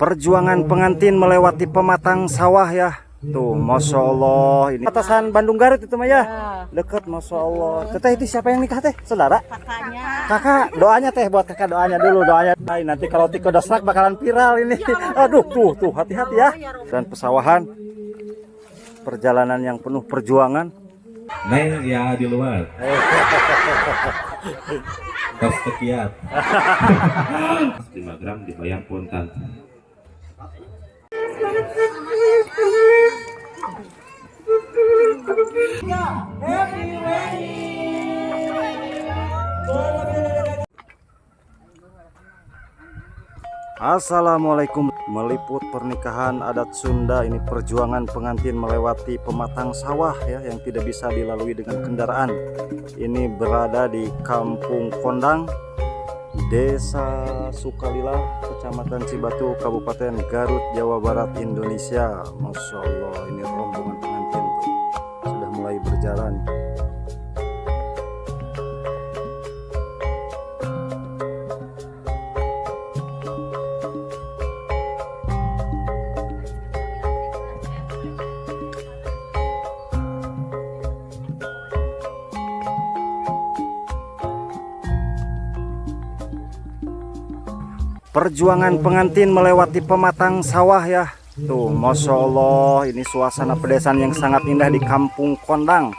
Perjuangan pengantin melewati pematang sawah ya. Tuh, Masya Allah. Ini batasan Bandung Garut itu mah ya. Deket, Masya Allah. Teteh itu siapa yang nikah teh? Saudara? Kakaknya. Kakak, doanya teh buat kakak, doanya dulu, doanya. Ay, nanti kalau Tiko Dosrak bakalan viral ini. Aduh, tuh, hati-hati ya. Dan pesawahan, perjalanan yang penuh perjuangan. Neng ya di luar. Tos tekiat. 5 gram dibayar punten. Assalamualaikum. Meliput pernikahan adat Sunda, ini perjuangan pengantin melewati pematang sawah ya yang tidak bisa dilalui dengan kendaraan. Ini berada di Kampung Kondang, Desa Sukalila, Kecamatan Cibatu, Kabupaten Garut, Jawa Barat, Indonesia. Masya Allah, ini rombongan pengantin tuh sudah mulai berjalan. Perjuangan pengantin melewati pematang sawah ya. Tuh, Masya Allah, ini suasana pedesaan yang sangat indah di Kampung Kondang.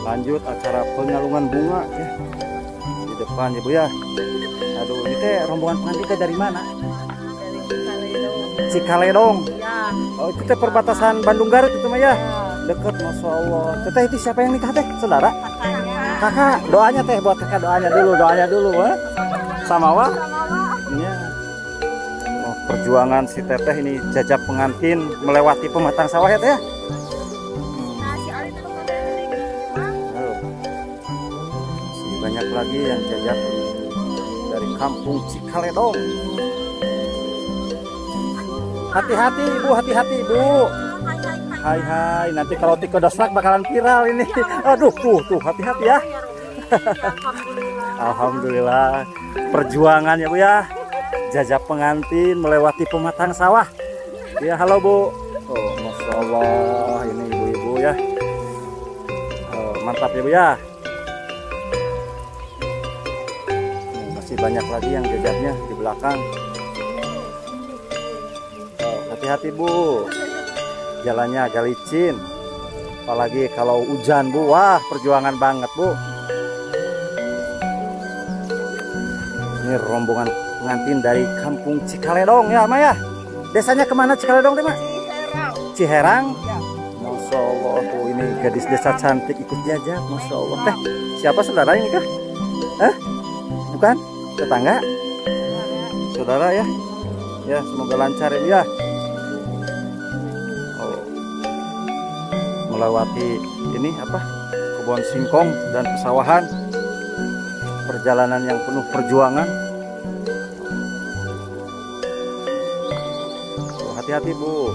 Lanjut acara penyalungan bunga ya di depan ya Bu ya. Aduh, ini teh rombongan pengantin teh dari mana? Dari Cikaledong. Ya. Oh, itu teh perbatasan Bandung Garut itu mah ya. Ya. Deket, Masya Allah. Teteh itu siapa yang nikah teh? Saudara? Kakaknya. Kakak, doanya teh buat kakak, doanya dulu ya. Samawa. Iya. Oh, perjuangan si teteh ini jajak pengantin melewati pematang sawah ya teh. Banyak lagi yang jajak dari Kampung Cikaledong. Hati-hati Ibu, hati-hati Ibu. Hai, nanti kalau Tiko Dosrak bakalan viral ini. Aduh, tuh, hati-hati ya. Alhamdulillah. Perjuangan ya Bu ya. Jajak pengantin melewati pematang sawah. Ya, halo Bu. Oh, Masya Allah, ini ibu-ibu ya. Oh, mantap ya Bu ya. Banyak lagi yang jajaknya di belakang. Oh, hati-hati Bu, jalannya agak licin, apalagi kalau hujan Bu. Wah, perjuangan banget Bu. Ini rombongan pengantin dari Kampung Cikaledong ya Maya. Desanya kemana Cikaledong teh Mak? Ciherang. Masya Allah tuh, ini gadis desa cantik ikut jajak. Masya Allah teh. Siapa saudara ini kah? Hah? Bukan? Tetangga, saudara ya. Ya, semoga lancar ya. Oh, melewati ini apa, kebun singkong dan pesawahan, perjalanan yang penuh perjuangan. Oh, hati-hati Bu.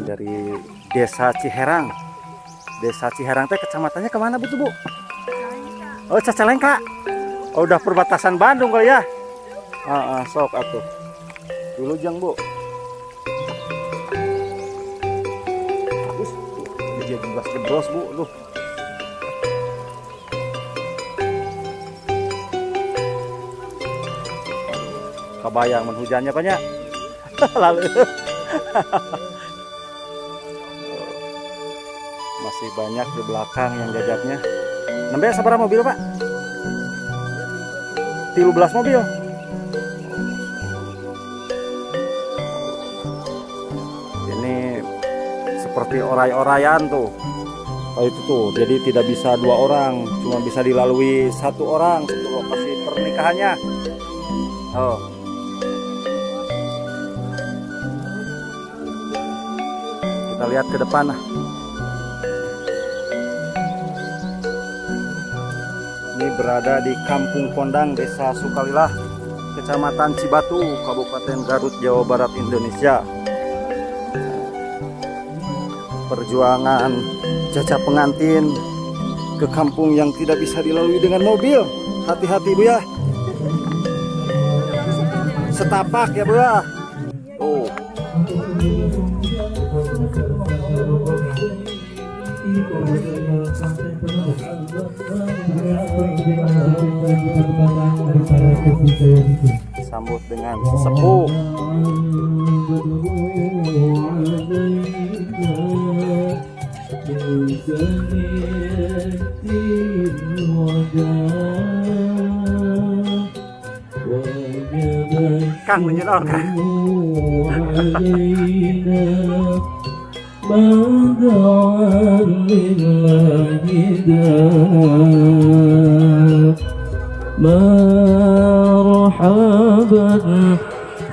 Dari Desa Ciherang. Desa Ciherang teh kecamatannya kemana Bu tuh Bu? Oh, Cicalengka. Oh, udah perbatasan Bandung kali ya. Sok atuh. Dulu jang Bu. Dia gebras Bu, tuh. Kebayang menhujannya banyak. Lalu Masih banyak di belakang yang jajaknya. Nambah sabar mobil Pak? 13 mobil. Ini seperti oray-orayan tuh. Oh itu tuh, jadi tidak bisa 2 orang, cuma bisa dilalui 1 orang satu lokasi pernikahannya. Oh. Kita lihat ke depan. Ini berada di Kampung Kondang, Desa Sukalilah, Kecamatan Cibatu, Kabupaten Garut, Jawa Barat, Indonesia. Perjuangan jajah pengantin ke kampung yang tidak bisa dilalui dengan mobil. Hati-hati Bu ya. Setapak ya Bu ya. Oh. Sambut dengan sesepuh. Kang menyenangkan. مرحبا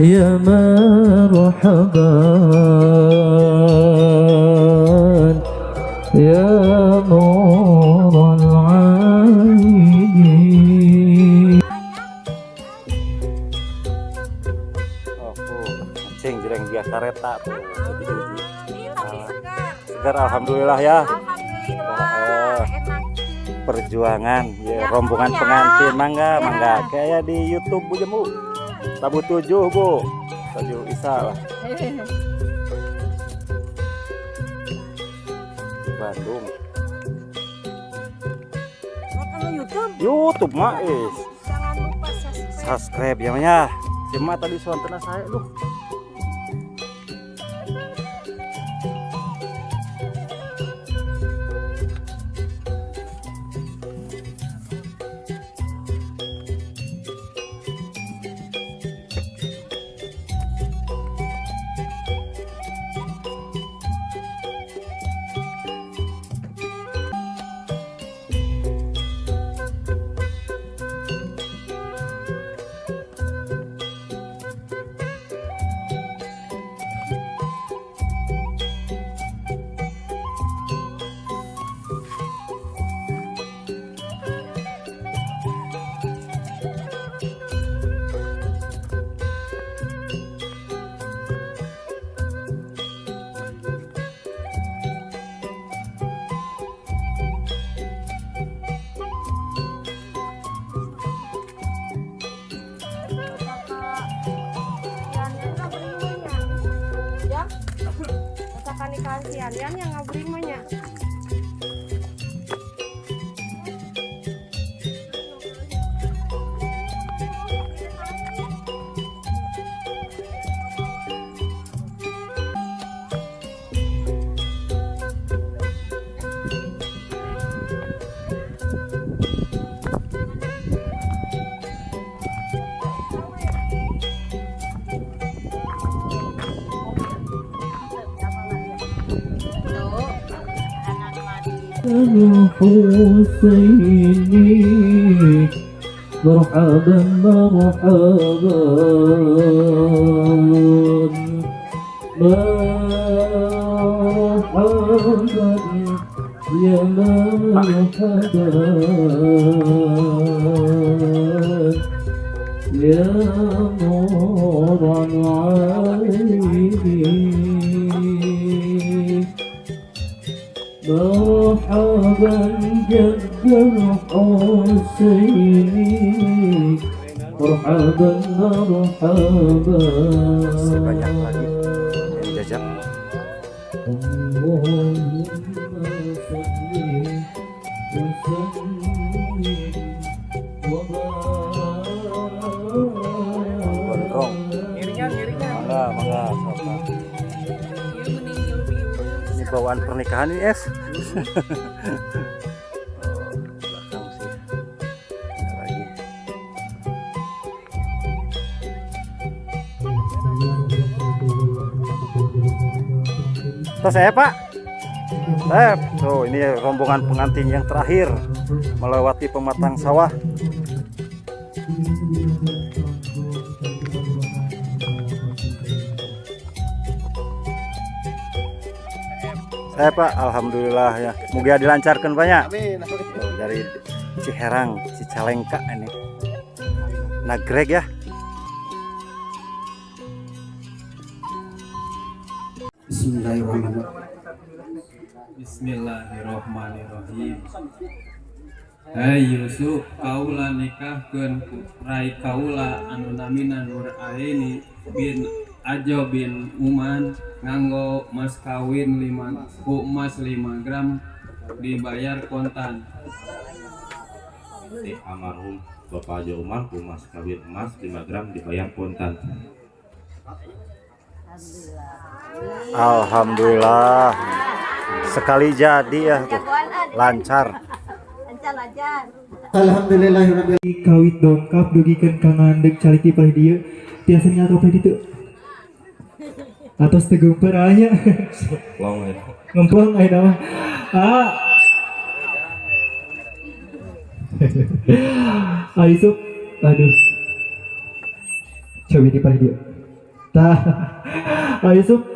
يا مرحبا يا نور العين. Oh, cing jereng dia kareta tuh. Segar alhamdulillah ya. Alhamdulillah, enak. Perjuangan ya, Ya, rombongan ya. pengantin mangga Ya. mangga kayak di YouTube Bu Jemu. Tabu 7 Bu. 7 Isa lah. Bandung. Kalau YouTube, YouTube mah jangan lupa subscribe. subscribe ya ya. Cuma tadi sontena saya duh. Nikahan si Alian yang ngabring mahnya. الحسيني مرحبا مرحبا مرحبا يا مرحبا يا نور العين. مرحبا جد الحسيني مرحبا مرحبا. Masih banyak lagi yang jajak. اللهم صل وسلم Gondrong. Mangga mangga sapa. Ini bawaan pernikahan ini es. Belakang sih. Ada lagi. Terus saya Pak. Tuh ini rombongan pengantin yang terakhir melewati pematang sawah. Saya Pak, alhamdulillah ya. Moga dilancarkan banyak. Amin. Dari Ciherang, Cicalengka ini. Nagreg ya. Bismillahirrahmanirrahim. Bismillahirrohmanirrohim. Hai Yusuf, kaula nikahkeun rai kaula anu namina Nur Aini bin Ajo bin Uman nganggo mas kawin 5 gram dibayar kontan. Si almarhum Bapak Ajo Umar mas kawin emas 5 gram dibayar kontan. Alhamdulillah. Sekali jadi ya tuh. Lancar. Alhamdulillahirabbil kawit dongkap dugikeun ka ngandeg caliki palih dieu tiasa nyata palih ditu atos tegeumpeur aya Long ya. ngempong aya nama Aisuk aduh coba di palih dieu tah Aisuk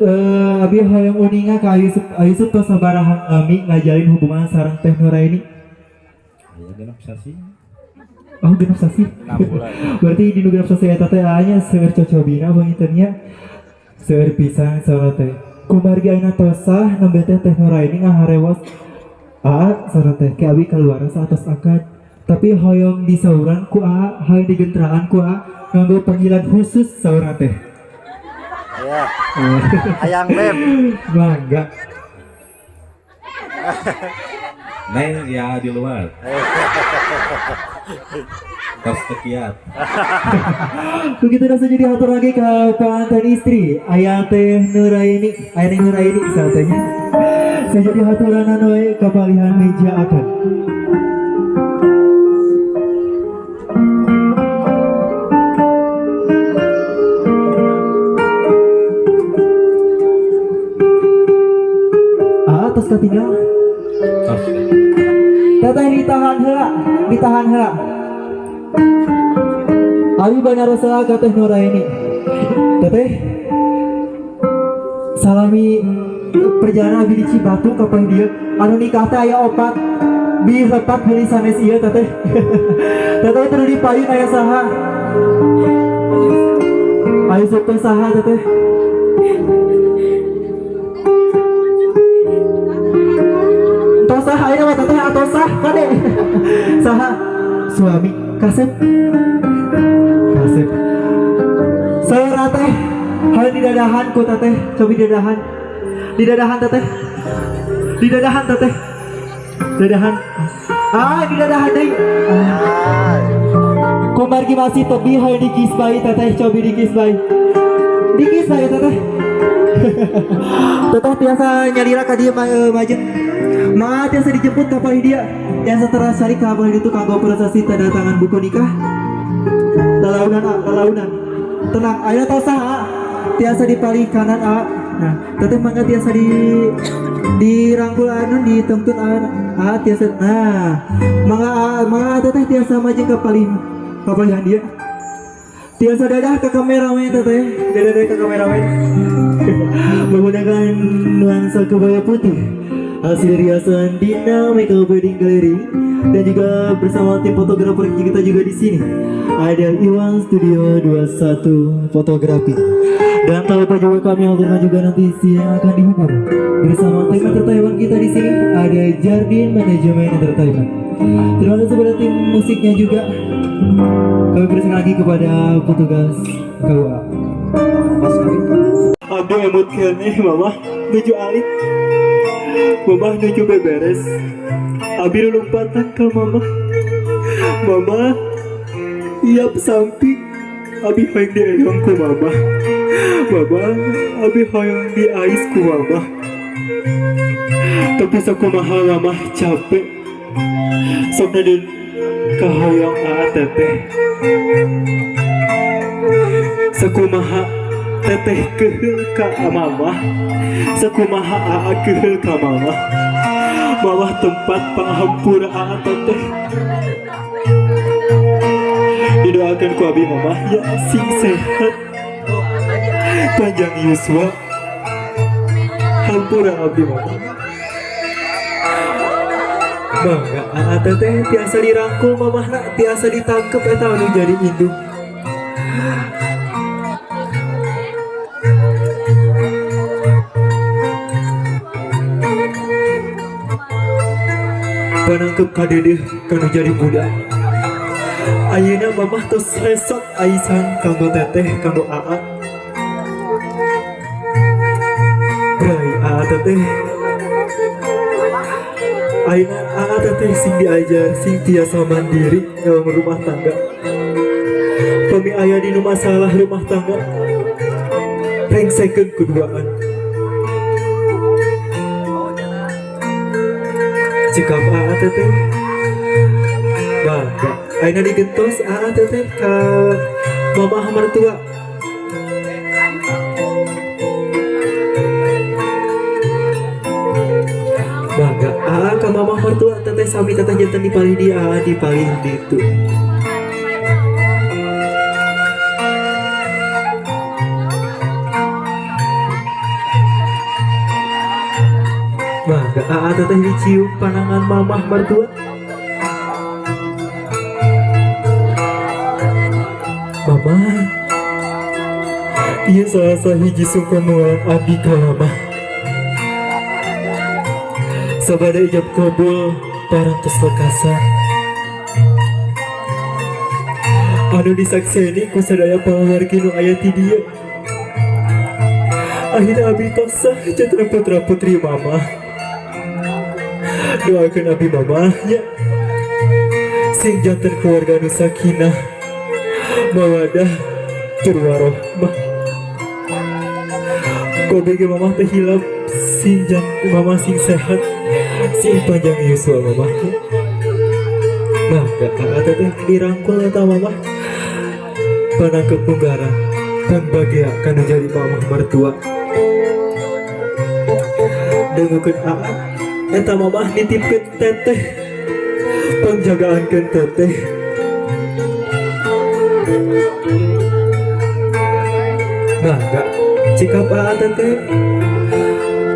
abi hoyong uninga ka Aisuk tos sabaraha ami ngajalin hubungan sareng Teh Nuraini. Ya genep sasi. Oh genep sasi. 6 bulan. Berarti di genep sasi eta teh aya seueur cocobina beungeun nya. Seueur pisan saha teh. Kumargi ayeuna tosah nembe teh Nuraini ngaharewas sareng teh ke abi kaluar saatos akad. Tapi hoyong disauran ku hoyong digentraan ku nganggo panggilan khusus saurna teh. Ya. Hayang Beb. Bangga. Neng ya di luar. Tos tekiat. Begitu rasa jadi atur lagi ke pengantin istri Ayah Teh Nuraini saatnya saya jadi haturan anoe kepalihan meja akan atas ketinggal Tos. teteh ditahan heula Abi banarosa ka Teh Nuraini. Teteh salami perjalanan abi di Cibatu ka paling dieu anu nikah teh aya 4 bi lepat heuli sanes ieu teteh. Teteh teu dipayun aya saha? Aya sup saha teteh? Entos saha aya mah teteh atuh sah kade. Saha? Suami kasep. Saudara teh hal di dadahan ku teteh coba di dadahan teteh di dadahan di dadahan deh kumargi masih tebi hal di kiss bayi teteh coba di kiss bayi teteh teteh biasa nyalira ka dia majeng ma tiasa dijemput kapal dia yang setelah sari kapal itu kanggo prosesi tanda tangan buku nikah lalaunan tenang ayo tosa tiasa dipalih kanan nah teteh mangga tiasa dirangkul anu dituntun tiasa nah mangga teteh tiasa maju ke palihan dia tiasa dadah ke kameramen teteh dadah ke kameramen menggunakan nuansa kebaya putih hasil riasan Dina Makeup Wedding Gallery dan juga bersama tim fotografer kita juga di sini ada Iwan Studio 21 Fotografi dan tak lupa juga kami hadirkan juga nanti siang akan dihubung bersama tim entertainment kita di sini ada Jardin Manajemen Entertainment. Terima kasih kepada tim musiknya juga. Kami berikan lagi kepada petugas KUA. Mas kawin. Abdi emut kene mama menuju alit. Mama menuju beberes. Abi lompatan ke mama. Mama iap sampi. Abi hoyong di eyong ku mama. Mama abi hoyong di ais ku mama. tapi sakumaha mah capek sok den kahoyong teteh sakumaha teteh keheul ka mamah sakumaha keheul ka mamah bawah tempat panghampura teteh didoakan ku abi mamah ya sing sehat panjang yuswa hampura abi mamah bangga teteh tiasa dirangkul mamahna tiasa ditangkep eta anu jadi induk panangkep kadedeh kanu jadi budak ayeuna mamah tos resok aisan kanggo teteh kanggo aa rai aa teteh ayeuna aa teteh sing diajar sing tiasa mandiri dalam rumah tangga pami aya dinu masalah rumah tangga rengsekeun kuduaan cikap aa teteh bangga ayeuna digentos aa teteh ka mamah mertua bangga aa ka mamah mertua teteh sami teteh janten dipalih di aa dipalih ditu bangga aa teteh dicium panangan mamah mertua mama ieu salah hiji sungkeman abdi ka mamah sabada ijab kabul parantos lekasan anu disakseni ku sadaya pawargi nu aya ti dieu akhirna abdi tosah jatra putra putri mamah doakeun abdi mamahnya sing janten keluarga nu sakinah mawadah tur warohmah kobege mamah teh hilap sing janten mamah sing sehat sing panjang yuswa mamah bangga aa teh dirangkul eta mamah panangkep munggaran dan bahagia kanu jadi mamah mertua dengukeun aa eta mamah nitipkeun teteh pangjagaankeun teteh bangga cikap aa teteh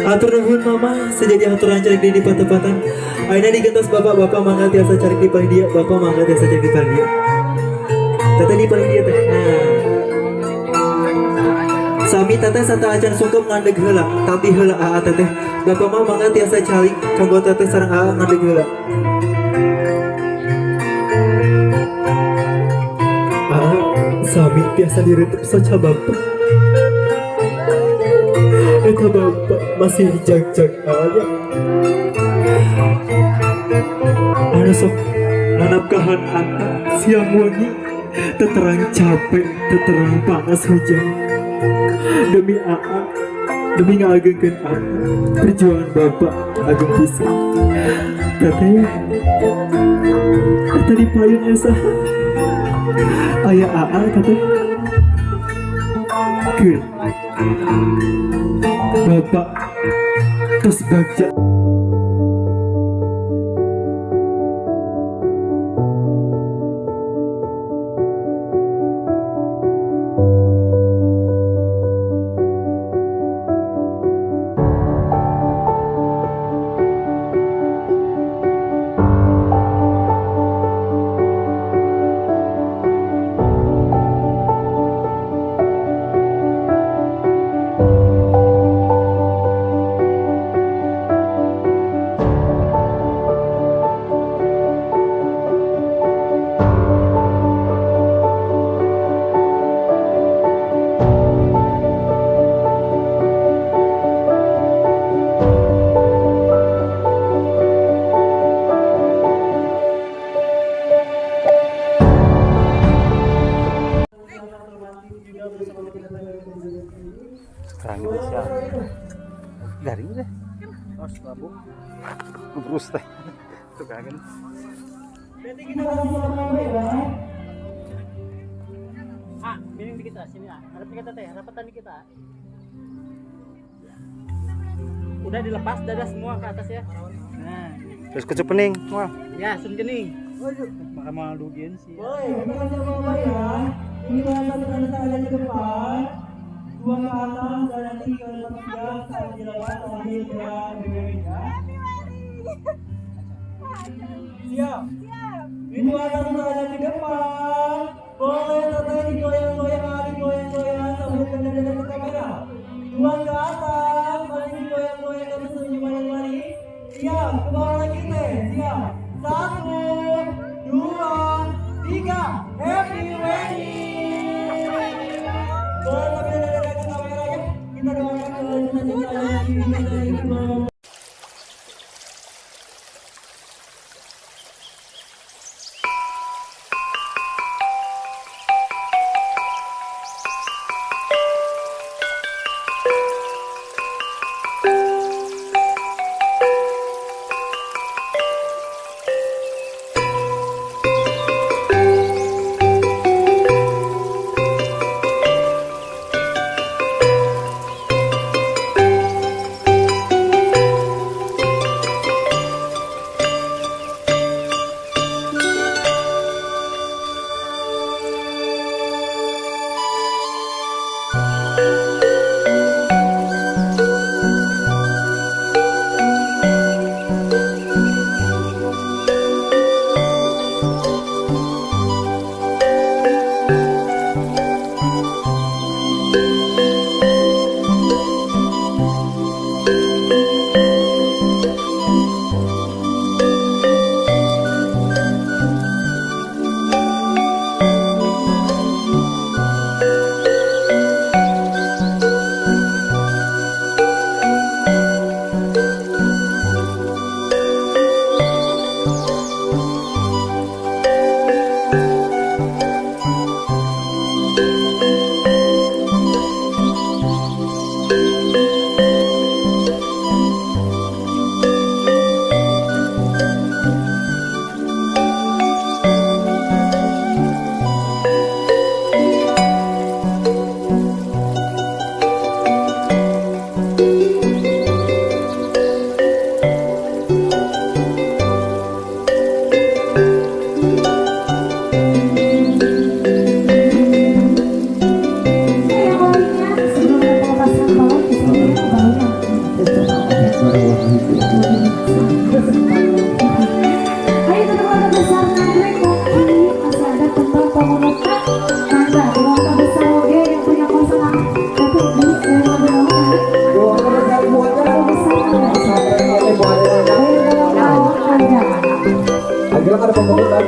atur nuhun mama sejadi aturan cari di patepatan ayeuna digentos bapak-bapak mangga tiasa cari di paling dia bapak mangga tiasa cari di paling dia teteh di paling dia teh sami teteh sata acan sungkem ngandeg heula tapi heula aa teteh bapak mah mangga tiasa cari kanggo teteh sareng aa ngandeg heula aa sami tiasa diretep saca bapak eta bapak masih jag-jag aja anu sok nanapkahan anak siang wengi teterang capek teterang panas hujan demi aa demi ngagengkeun aa perjuangan bapak agung pisan teteh eta di payung esa aya aa teteh keun bapak tos bagja Terang Indonesia garing deh Kubrus teh. Itu kangen. Berarti kita langsung sama ya. Miring dikit lah sini harap kita teh rapatan kita. Udah dilepas dada semua ke atas ya. Nah, Terus kecepening. Wah. ya sun gening. Mahal dugian sih. Boleh, kita langsung sama ya. Ini bahasa kita ada di depan. Dua ke atas dan nanti ke depan saya dilepas sambil dia ya. Siap. Ini bahasa kita ada di depan. Boleh teteh digoyang-goyang, digoyang-goyang sambil dekat ke kamera. Dua ke atas, mari digoyang-goyang dan senyum manis. Siap, ke bawah lagi teh. Siap. 1, 2, 3. Happy wedding. Boleh sambil dekat ke kamera ya. Kita doakan kelancaran lagi. Akhirnya ada pembentukan.